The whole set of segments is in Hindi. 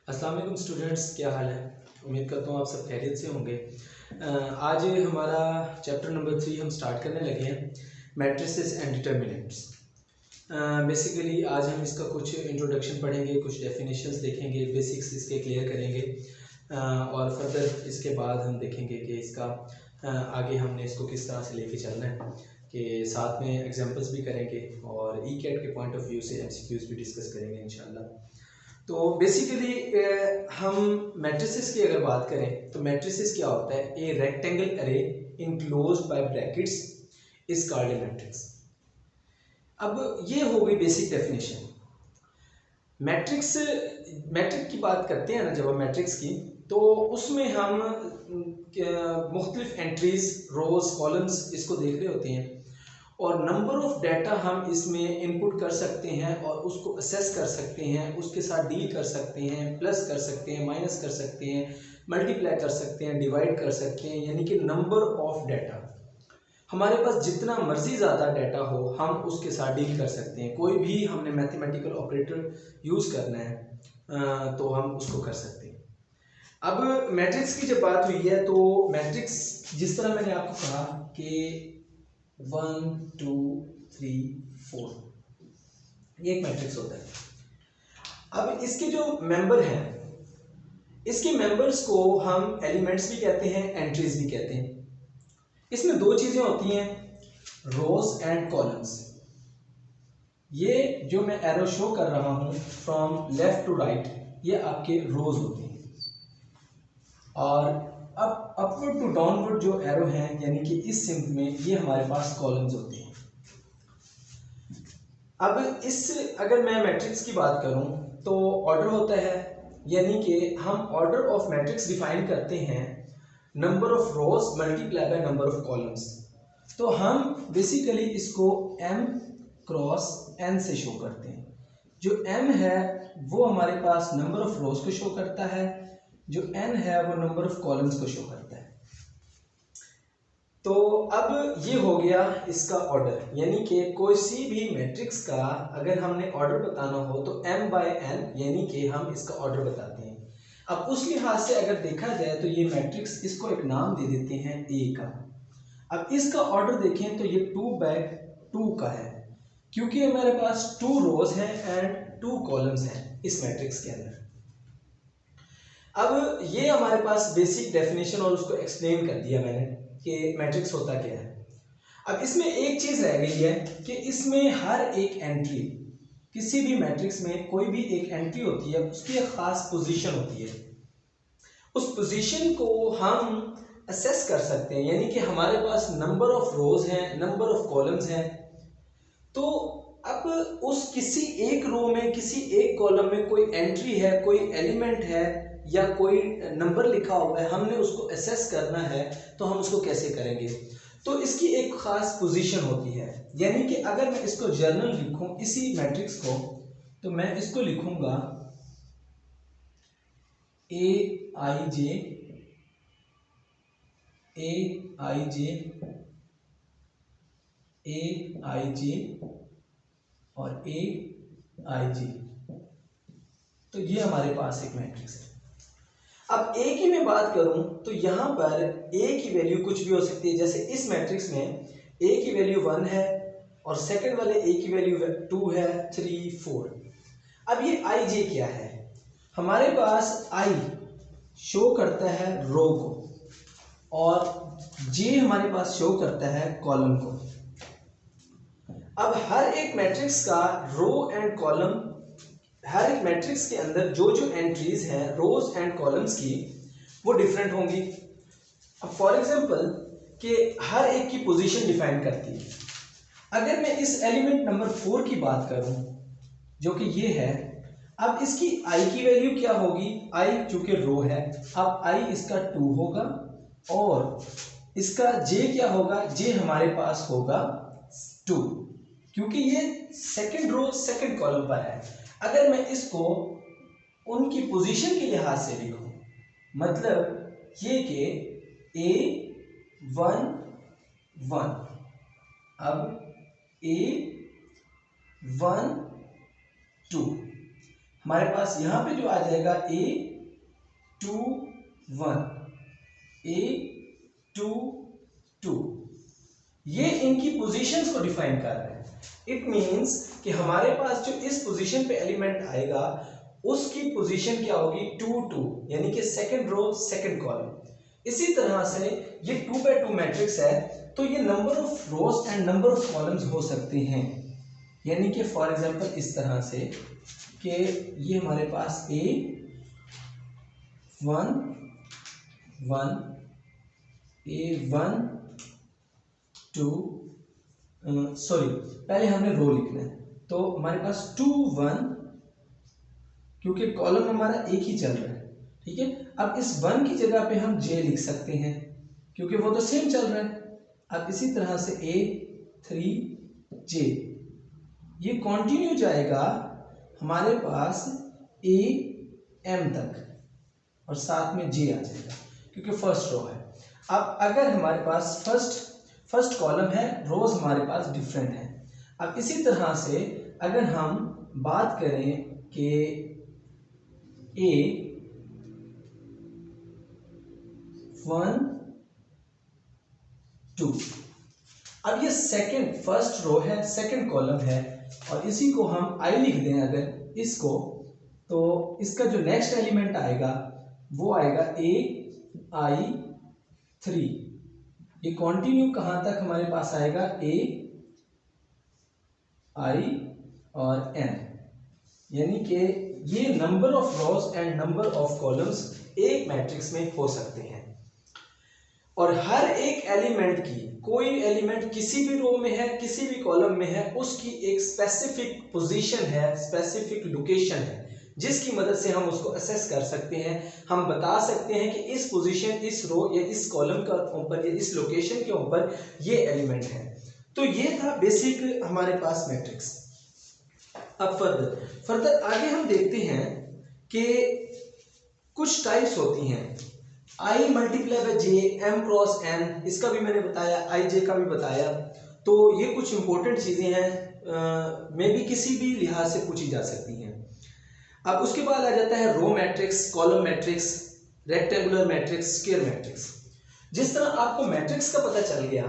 अस्सलाम वालेकुम स्टूडेंट्स, क्या हाल है। उम्मीद करता हूँ आप सब खैरियत से होंगे। आज हमारा चैप्टर नंबर 3 हम स्टार्ट करने लगे हैं, मैट्रिसेस एंड डिटर्मिनेंट्स। बेसिकली आज हम इसका कुछ इंट्रोडक्शन पढ़ेंगे, कुछ डेफिनेशंस देखेंगे, बेसिक्स इसके क्लियर करेंगे और फर्दर इसके बाद हम देखेंगे कि इसका आगे हमने इसको किस तरह से लेके चलना है, कि साथ में एग्जांपल्स भी करेंगे और ई कैट के पॉइंट ऑफ व्यू से एमसीक्यूज भी डिस्कस करेंगे इंशाल्लाह। तो बेसिकली हम मैट्रिसेस की अगर बात करें तो मैट्रिसेस क्या होता है, ए रेक्टेंगल अरे enclosed bye brackets is called a matrix. अब ये हो गई बेसिक डेफिनेशन। मैट्रिक की बात करते हैं ना जब हम मैट्रिक्स की, तो उसमें हम मुख्तलिफ एंट्रीज, रोज, कॉलम्स इसको देख रहे होते हैं और नंबर ऑफ डाटा हम इसमें इनपुट कर सकते हैं और उसको असेस कर सकते हैं, उसके साथ डील कर सकते हैं, प्लस कर सकते हैं, माइनस कर सकते हैं, मल्टीप्लाई कर सकते हैं, डिवाइड कर सकते हैं। यानी कि नंबर ऑफ डाटा हमारे पास जितना मर्जी ज़्यादा डाटा हो हम उसके साथ डील कर सकते हैं। कोई भी हमने मैथमेटिकल ऑपरेटर यूज़ करना है तो हम उसको कर सकते हैं। अब मैट्रिक्स की जब बात हुई है तो मैट्रिक्स जिस तरह मैंने आपको कहा कि 1 2 3 4 ये एक मैट्रिक्स होता है। अब इसके जो मेंबर हैं, इसके मेंबर्स को हम एलिमेंट्स भी कहते हैं, एंट्रीज भी कहते हैं। इसमें दो चीजें होती हैं, रोज एंड कॉलम्स। ये जो मैं एरो शो कर रहा हूं फ्रॉम लेफ्ट टू राइट, ये आपके रोज होते हैं और अब अपवर्ड टू डाउनवर्ड जो एरो हैं यानी कि इस सिंक में ये हमारे पास कॉलम्स होते हैं। अब इस अगर मैं मैट्रिक्स की बात करूं तो ऑर्डर होता है, यानी कि हम ऑर्डर ऑफ मैट्रिक्स डिफाइन करते हैं number of rose multiply by number of columns. तो हम बेसिकली इसको m क्रॉस n से शो करते हैं। जो m है वो हमारे पास नंबर ऑफ रोज को शो करता है, जो n है वो नंबर ऑफ कॉलम्स को शो करता है। तो अब ये हो गया इसका ऑर्डर, यानी कि कोई सी भी मैट्रिक्स का अगर हमने ऑर्डर बताना हो तो m बाय n यानी कि हम इसका ऑर्डर बताते हैं। अब उस लिहाज से अगर देखा जाए तो ये मैट्रिक्स, इसको एक नाम दे देते हैं A का। अब इसका ऑर्डर देखें तो ये 2 बाय 2 का है, क्योंकि हमारे पास 2 रोज हैं एंड 2 कॉलम्स हैं इस मैट्रिक्स के अंदर। अब ये हमारे पास बेसिक डेफिनेशन और उसको एक्सप्लेन कर दिया मैंने कि मैट्रिक्स होता क्या है। अब इसमें एक चीज रह गई है कि इसमें हर एक एंट्री, किसी भी मैट्रिक्स में कोई भी एक एंट्री होती है, उसकी एक खास पोजीशन होती है। उस पोजीशन को हम असेस कर सकते हैं, यानी कि हमारे पास नंबर ऑफ रोज हैं, नंबर ऑफ कॉलम्स हैं। तो अब उस किसी एक रो में, किसी एक कॉलम में कोई एंट्री है, कोई एलिमेंट है या कोई नंबर लिखा हुआ है, हमने उसको असेस करना है तो हम उसको कैसे करेंगे। तो इसकी एक खास पोजीशन होती है, यानी कि अगर मैं इसको जर्नल लिखूं इसी मैट्रिक्स को, तो मैं इसको लिखूंगा ए आई जे ए आई जे ए आई जे और ए आई जे। तो ये हमारे पास एक मैट्रिक्स है। अब ए की मैं बात करूं तो यहां पर ए की वैल्यू कुछ भी हो सकती है। जैसे इस मैट्रिक्स में ए की वैल्यू 1 है और सेकंड वाले ए की वैल्यू 2 है, 3, 4। अब ये आई जे क्या है, हमारे पास आई शो करता है रो को और जे हमारे पास शो करता है कॉलम को। अब हर एक मैट्रिक्स का रो एंड कॉलम, हर एक मैट्रिक्स के अंदर जो जो एंट्रीज हैं रोज एंड कॉलम्स की, वो डिफरेंट होंगी। अब फॉर एग्जांपल कि हर एक की पोजीशन डिफाइन करती है। अगर मैं इस एलिमेंट नंबर 4 की बात करूं जो कि ये है, अब इसकी आई की वैल्यू क्या होगी, आई चूंकि रो है, अब आई इसका 2 होगा और इसका जे क्या होगा, जे हमारे पास होगा 2, क्योंकि ये सेकंड रो सेकंड कॉलम पर है। अगर मैं इसको उनकी पोजीशन के लिहाज से लिखूं, मतलब ये कि A1 1, अब A1 2, हमारे पास यहाँ पे जो आ जाएगा A21 A22, ये इनकी पोजीशंस को डिफाइन कर रहे हैं। इट मींस कि हमारे पास जो इस पोजीशन पे एलिमेंट आएगा उसकी पोजीशन क्या होगी 2 यानी कि सेकंड रो सेकंड कॉलम। इसी तरह से ये 2x2 मैट्रिक्स है तो ये number of rose and number of columns हो सकते हैं। यानी कि फॉर एग्जांपल इस तरह से कि ये हमारे पास A1 2 सॉरी पहले हमने रो लिखना है तो हमारे पास 2 1 क्योंकि कॉलम हमारा एक ही चल रहा है, ठीक है। अब इस 1 की जगह पे हम J लिख सकते हैं क्योंकि वो तो सेम चल रहा है। अब इसी तरह से A3J ये कंटिन्यू जाएगा हमारे पास AM तक और साथ में J आ जाएगा क्योंकि फर्स्ट रो है। अब अगर हमारे पास फर्स्ट कॉलम है, रोज हमारे पास डिफरेंट है। अब इसी तरह से अगर हम बात करें कि A1 2, अब ये फर्स्ट रो है, सेकंड कॉलम है और इसी को हम I लिख दें अगर इसको, तो इसका जो नेक्स्ट एलिमेंट आएगा वो आएगा AI3। ये कंटिन्यू कहां तक हमारे पास आएगा AI और N, यानी कि ये number of rose and number of columns एक मैट्रिक्स में हो सकते हैं। और हर एक एलिमेंट की, कोई एलिमेंट किसी भी रो में है किसी भी कॉलम में है, उसकी एक स्पेसिफिक पोजीशन है, स्पेसिफिक लोकेशन है जिसकी मदद से हम उसको असेस कर सकते हैं। हम बता सकते हैं कि इस पोजीशन, इस रो या इस कॉलम के ऊपर या इस लोकेशन के ऊपर ये एलिमेंट है। तो ये था बेसिक हमारे पास मैट्रिक्स। अब फर्दर आगे हम देखते हैं कि कुछ टाइप्स होती हैं। I multiply by J M cross N, इसका भी मैंने बताया, IJ का भी बताया। तो ये कुछ इंपॉर्टेंट चीजें हैं, मे भी किसी भी लिहाज से पूछी जा सकती हैं। अब उसके बाद आ जाता है row matrix, column matrix, rectangular matrix, square matrix. जिस तरह आपको मैट्रिक्स का पता चल गया,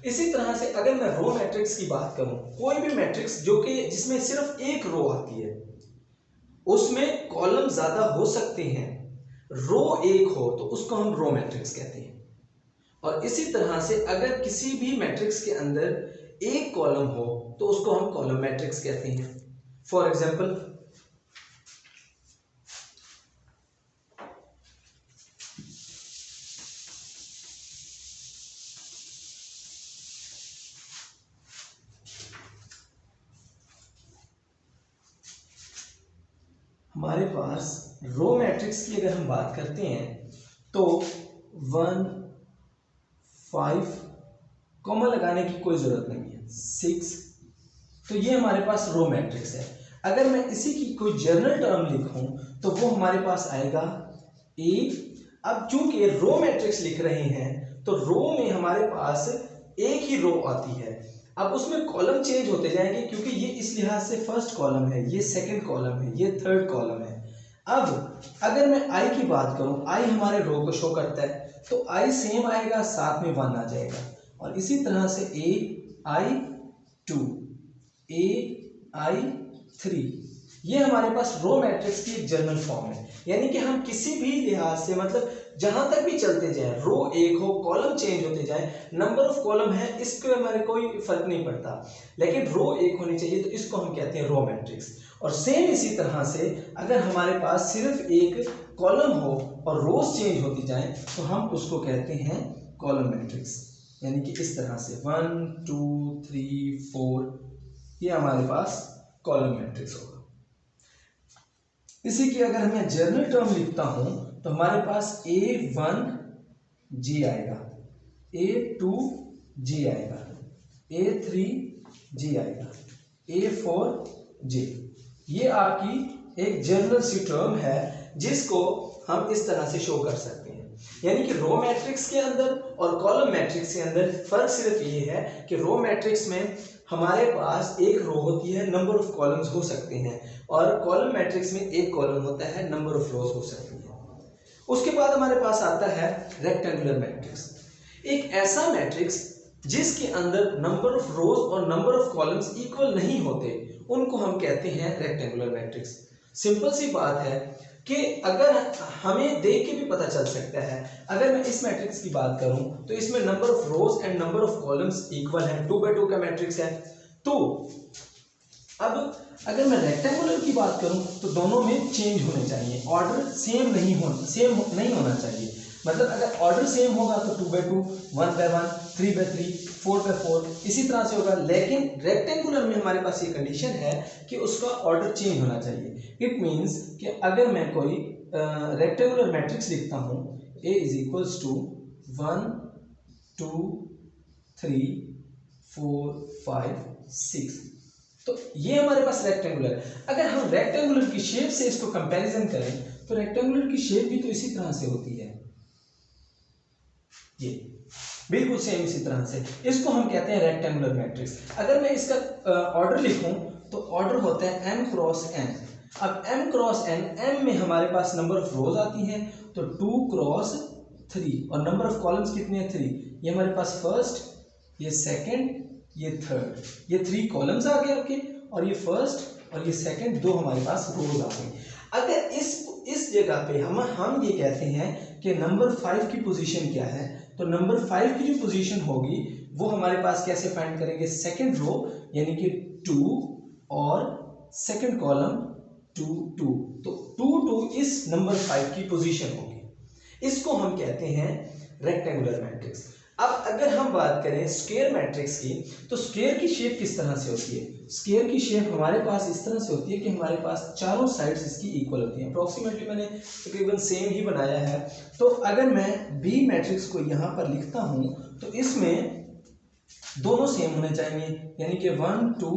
इसी तरह से अगर मैं रो मैट्रिक्स की बात करूं, कोई भी मैट्रिक्स जो कि जिसमें सिर्फ एक रो आती है, उसमें कॉलम ज्यादा हो सकते हैं, रो एक हो तो उसको हम रो मैट्रिक्स कहते हैं। और इसी तरह से अगर किसी भी मैट्रिक्स के अंदर एक कॉलम हो तो उसको हम कॉलम मैट्रिक्स कहते हैं। फॉर एग्जांपल हमारे पास रो मैट्रिक्स की अगर हम बात करते हैं तो 1 5 कॉमा लगाने की कोई जरूरत नहीं है, 6, तो ये हमारे पास रो मैट्रिक्स है। अगर मैं इसी की कोई जनरल टर्म लिखूं तो वो हमारे पास आएगा A। अब चूंकि रो मैट्रिक्स लिख रहे हैं तो रो में हमारे पास एक ही रो आती है। अब उसमें कॉलम चेंज होते जाएंगे क्योंकि ये इस लिहाज से फर्स्ट कॉलम है, ये सेकंड कॉलम है, ये थर्ड कॉलम है। अब अगर मैं I की बात करूं, I हमारे रो को शो करता है तो I सेम आएगा, साथ में 1 आ जाएगा। और इसी तरह से AI2 AI3, ये हमारे पास रो मैट्रिक्स की एक जनरल फॉर्म है। यानी कि हम किसी भी लिहाज से, मतलब जहां तक भी चलते जाएं, रो एक हो, कॉलम चेंज होते जाएं, नंबर ऑफ कॉलम है इसके हमारे कोई फर्क नहीं पड़ता, लेकिन रो एक होनी चाहिए तो इसको हम कहते हैं रो मैट्रिक्स। और सेम इसी तरह से अगर हमारे पास सिर्फ एक कॉलम हो और रोज चेंज होती जाएं तो हम उसको कहते हैं कॉलम मैट्रिक्स। यानी कि इस तरह से 1 2 3 4 ये हमारे पास कॉलम मैट्रिक्स होगा। इसी की अगर मैं जनरल टर्म लिखता हूं तो हमारे पास A1J आएगा, A2J आएगा, A3J आएगा, A4J। ये आपकी एक जनरल सी टर्म है जिसको हम इस तरह से शो कर सकते हैं। यानी कि रो मैट्रिक्स के अंदर और कॉलम मैट्रिक्स के अंदर फर्क सिर्फ ये है कि रो मैट्रिक्स में हमारे पास एक रो होती है, नंबर ऑफ कॉलम्स हो सकते हैं, और कॉलम मैट्रिक्स में एक कॉलम होता है, नंबर ऑफ रोज हो सकती है। उसके बाद हमारे पास आता है रेक्टेंगुलर मैट्रिक्स, एक ऐसा मैट्रिक्स जिसके अंदर नंबर ऑफ रोज और नंबर ऑफ कॉलम्स इक्वल नहीं होते, उनको हम कहते हैं रेक्टेंगुलर मैट्रिक्स। सिंपल सी बात है कि अगर हमें देख के भी पता चल सकता है, अगर मैं इस मैट्रिक्स की बात करूं तो इसमें number of rose and number of columns equal है, 2x2 का मैट्रिक्स है। तो अब अगर मैं रेक्टेंगुलर की बात करूं तो दोनों में चेंज होने चाहिए, ऑर्डर सेम नहीं होना चाहिए। मतलब अगर ऑर्डर सेम होगा तो 2x2, 1x1, 3x3, 4x4 इसी तरह से होगा, लेकिन रेक्टेंगुलर में हमारे पास ये कंडीशन है कि उसका ऑर्डर चेंज होना चाहिए। इट मीन्स कि अगर मैं कोई रेक्टेंगुलर मैट्रिक्स लिखता हूँ, A इज इक्वल्स टू 1 2 3 4 5 6, तो ये हमारे पास रेक्टेंगुलर है। अगर हम रेक्टेंगुलर की शेप से इसको कंपैरिजन करें तो रेक्टेंगुलर की शेप भी तो इसी तरह से होती है, ये बिल्कुल सेम इसी तरह से, इसको हम कहते हैं रेक्टेंगुलर मैट्रिक्स। अगर मैं इसका ऑर्डर लिखूं तो ऑर्डर होता है m क्रॉस n। अब m क्रॉस n, m में हमारे पास नंबर ऑफ रोज आती हैं तो 2 क्रॉस 3, और नंबर ऑफ कॉलम्स कितने हैं 3, ये हमारे पास फर्स्ट, ये सेकंड, ये थर्ड, ये 3 कॉलम्स आ गए आपके, और ये फर्स्ट और ये सेकंड, 2 हमारे पास रोज आ गई। अगर इस जगह पे हम ये कहते हैं कि नंबर 5 की पोजीशन क्या है, तो नंबर 5 की जो पोजीशन होगी वो हमारे पास कैसे फाइंड करेंगे, सेकंड रो यानी कि 2 और सेकंड कॉलम 2 2, तो 2 2 इस नंबर 5 की पोजीशन होगी, इसको हम कहते हैं रेक्टेंगुलर मैट्रिक्स। अब अगर हम बात करें स्क्वायर मैट्रिक्स की, तो स्क्वायर की शेप किस तरह से होती है, स्क्वायर की शेप हमारे पास इस तरह से होती है कि हमारे पास चारों साइड्स इसकी इक्वल होती हैं। अप्रोक्सीमेटली मैंने तकरीबन सेम ही बनाया है। तो अगर मैं बी मैट्रिक्स को यहाँ पर लिखता हूँ तो इसमें दोनों सेम होने चाहिए, यानी कि 1 2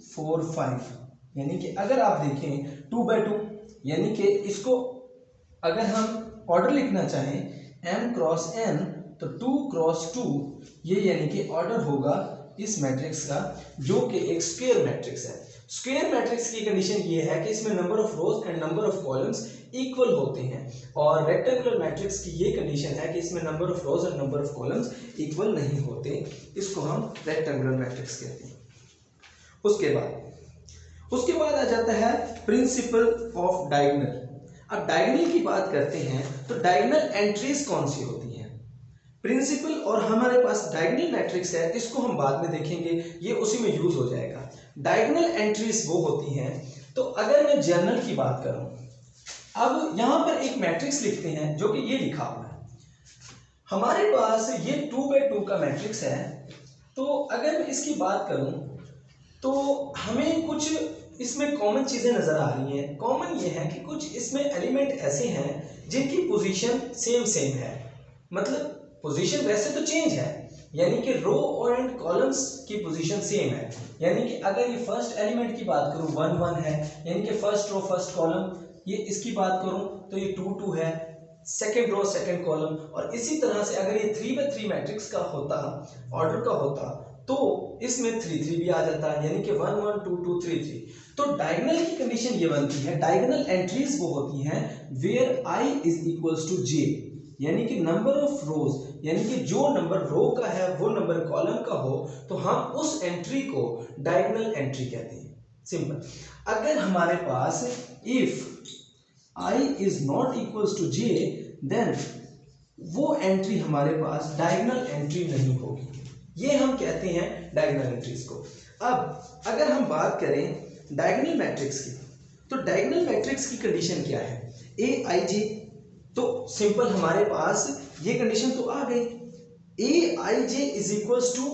4 5, यानी कि अगर आप देखें 2x2, यानी कि इसको अगर हम ऑर्डर लिखना चाहें m क्रॉस n तो 2 क्रॉस 2, ये यानी कि ऑर्डर होगा इस मैट्रिक्स का, जो कि एक स्क्वायर मैट्रिक्स है। स्क्वायर मैट्रिक्स की कंडीशन ये है कि इसमें number of rose and number of columns equal होते हैं, और रेक्टेंगुलर मैट्रिक्स की ये कंडीशन है कि इसमें number of rose and number of columns equal नहीं होते, इसको हम रेक्टेंगुलर मैट्रिक्स कहते हैं। उसके बाद आ जाता है प्रिंसिपल ऑफ डायगोनल। अब डायगोनल की बात करते हैं तो डायगोनल एंट्रीज कौन सी होती हैं, प्रिंसिपल, और हमारे पास डायगोनल मैट्रिक्स है, इसको हम बाद में देखेंगे, ये उसी में यूज हो जाएगा। डायगोनल एंट्रीज वो होती हैं, तो अगर मैं जर्नल की बात करूं, अब यहां पर एक मैट्रिक्स लिखते हैं जो कि ये लिखा हुआ है, हमारे पास ये 2x2 का मैट्रिक्स है। तो अगर मैं इसकी बात करूं तो हमें कुछ इसमें कॉमन चीजें नजर आ रही हैं। कॉमन ये है कि कुछ इसमें एलिमेंट ऐसे हैं जिनकी पोजीशन सेम है, मतलब पोजीशन वैसे तो चेंज है, यानी कि रो और एंड कॉलम्स की पोजीशन सेम है। यानी कि अगर ये फर्स्ट एलिमेंट की बात करूं 1 1 है, यानी कि फर्स्ट रो फर्स्ट कॉलम, ये इसकी बात करूं तो ये 2 2 है, सेकंड रो सेकंड कॉलम, और इसी तरह से अगर ये 3x3 मैट्रिक्स का होता, ऑर्डर का होता, तो इसमें 3 3 भी आ जाता, यानी कि 1 1 2 2 3 3। तो डायगोनल की कंडीशन ये बनती है, डायगोनल एंट्रीज वो होती हैं where i is equals to j, यानी कि नंबर ऑफ रोज, यानी कि जो नंबर रो का है वो नंबर कॉलम का हो, तो हम उस एंट्री को डायगोनल एंट्री कहते हैं। सिंपल। अगर हमारे पास if i is not equals to j, then वो एंट्री हमारे पास डायगोनल एंट्री नहीं होगी, ये हम कहते हैं डायगोनल एंट्रीज को। अब अगर हम बात करें डायगोनल मैट्रिक्स की, तो डायगोनल मैट्रिक्स की कंडीशन क्या है, aij, तो सिंपल हमारे पास ये कंडीशन तो आ गई, aij is equals to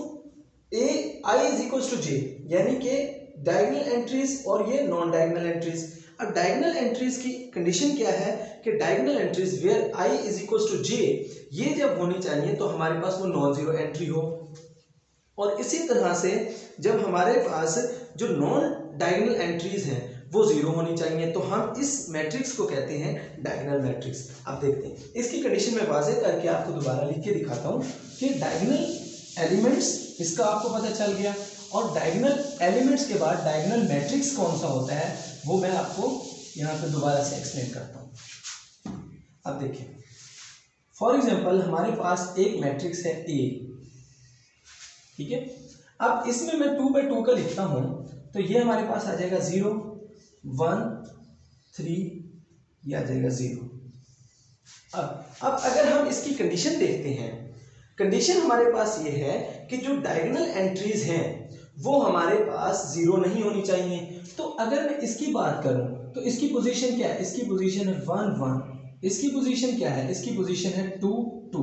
ai is equals to j, यानी कि डायगोनल एंट्रीज और ये नॉन डायगोनल एंट्रीज। अब डायगोनल एंट्रीज की कंडीशन क्या है कि diagonal entries where i is equals to j, ये जब होनी चाहिए तो हमारे पास वो नॉन जीरो एंट्री हो, और इसी तरह से जब हमारे पास जो नॉन डायगोनल एंट्रीज हैं वो 0 होनी चाहिए, तो हम इस मैट्रिक्स को कहते हैं डायगोनल मैट्रिक्स। अब देखते हैं इसकी कंडीशन में वाज़ेह करके आपको दोबारा लिख के दिखाता हूँ कि डायगोनल एलिमेंट्स इसका आपको पता चल गया, और डायगोनल एलिमेंट्स के बाद डायगोनल मैट्रिक्स कौन सा होता है वो मैं आपको यहाँ पे दोबारा से एक्सप्लेन करता हूँ। अब देखिए फॉर एग्जांपल हमारे पास एक मैट्रिक्स है ए, ठीक है। अब इसमें मैं 2x2 का लिखता हूँ तो ये हमारे पास आ जाएगा 0 1 3, ये आ जाएगा 0। अब अगर हम इसकी कंडीशन देखते हैं, कंडीशन हमारे पास ये है कि जो डायगोनल एंट्रीज हैं वो हमारे पास 0 नहीं होनी चाहिए। तो अगर मैं इसकी बात करूं तो इसकी पोजीशन क्या है, इसकी पोजीशन है 1 1, इसकी पोजीशन क्या है, इसकी पोजीशन है 2 2।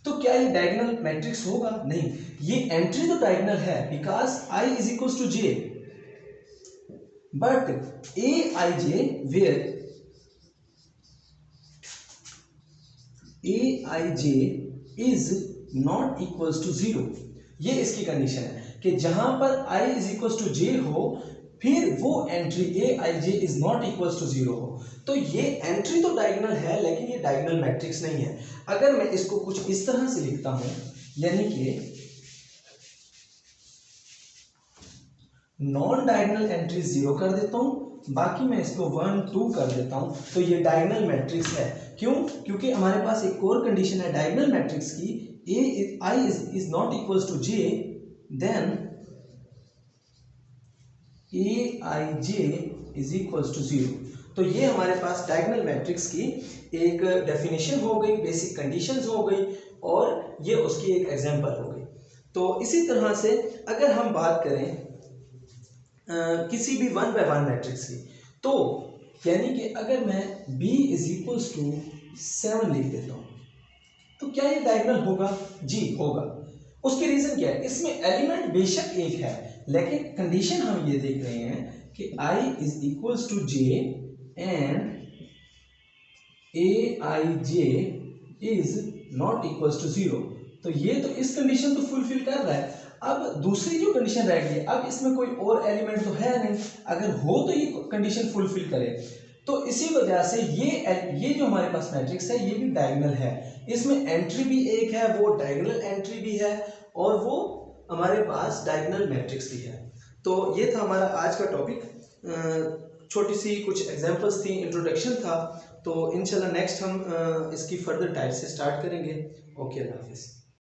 तो क्या ये डायगोनल मैट्रिक्स होगा? नहीं, ये एंट्री तो डायगोनल है because i is equal to j, but aij where aij is not equals to 0। ये इसकी कंडीशन है कि जहां पर i is equals to j हो फिर वो entry aij is not equals to 0 हो। तो ये एंट्री तो डायगोनल है लेकिन ये डायगोनल मैट्रिक्स नहीं है। अगर मैं इसको कुछ इस तरह से लिखता हूं, यानी कि नॉन डायगोनल एंट्री 0 कर देता हूं, बाकी मैं इसको 1 2 कर देता हूं, तो ये डायगोनल मैट्रिक्स है। क्यों? क्योंकि हमारे पास एक और कंडीशन है डायगोनल मैट्रिक्स की, i is not equals to j, then aij is equals to 0। तो ये हमारे पास डायगोनल मैट्रिक्स की एक डेफिनेशन हो गई, बेसिक कंडीशंस हो गई, और ये उसकी एक एग्जांपल हो गई। तो इसी तरह से अगर हम बात करें किसी भी 1 by 1 मैट्रिक्स की, तो यानी कि अगर मैं b इज इक्वल्स टू 7 लिख देता हूँ तो क्या ये डायगोनल होगा? जी होगा। उसकी रीजन क्या है? इसमें एलिमेंट बेशक एक है लेकिन कंडीशन हम ये देख रहे हैं कि i is equals to j and aij is not equals to 0। तो ये तो इस कंडीशन को फुलफिल कर रहा है। अब दूसरी जो कंडीशन रह गई, अब इसमें कोई और एलिमेंट तो है नहीं, अगर हो तो ये कंडीशन फुलफिल करे। तो इसी वजह से ये जो हमारे पास मैट्रिक्स है ये भी डायगोनल है, इसमें एंट्री भी एक है, वो डायगोनल एंट्री भी है, और वो हमारे पास डायगोनल मैट्रिक्स भी है। तो ये था हमारा आज का टॉपिक, छोटी सी कुछ एग्जांपल्स थी, इंट्रोडक्शन था। तो इंशाल्लाह नेक्स्ट हम इसकी फर्दर टाइप से स्टार्ट करेंगे। ओके, अल्लाह हाफिज़।